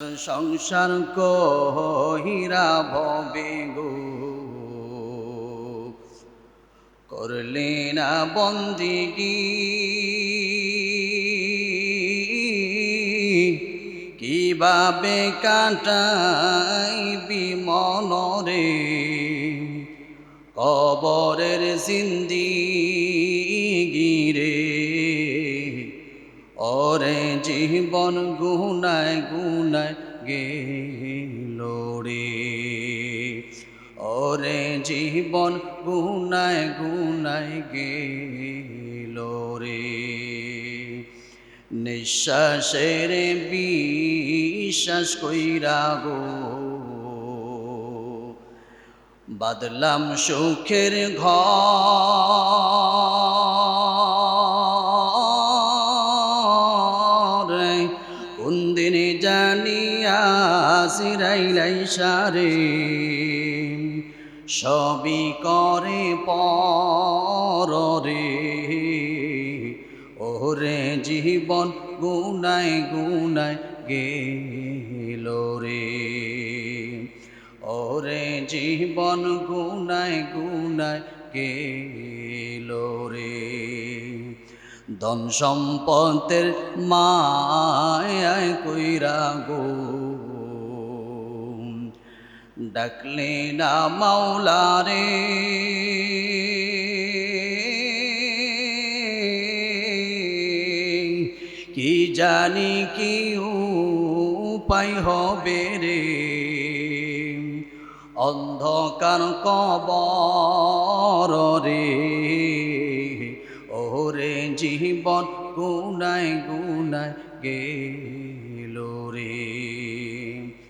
সংসার কহিরা ভবে গো করলে না বন্দিগি কিভাবে কাটাইবি মনরে কবরের জিন্দিগি রে ওরে জীবন গুনায় গুনায় গেল রে ওরে জীবন গুনায় গুনায় গেল রে নিঃশ্বাসের বিশ্বাস কইরা গো বাদলাম সুখের ঘর কোন দিনে জানিয়া সিরাইলাই সারে সবই করে পরে ওরে জীবন গুনায় গুনায় গেল রে ওরে জীবন গুনায় গুনায় গেল রে ধন সম্পদের মায়ায় কইরা গো ডাকলে না মাওলা রে কি জানি কি উপায় হবে রে অন্ধকার কবর রে ওরে জীবন গুনায় গুনায় গেল রে।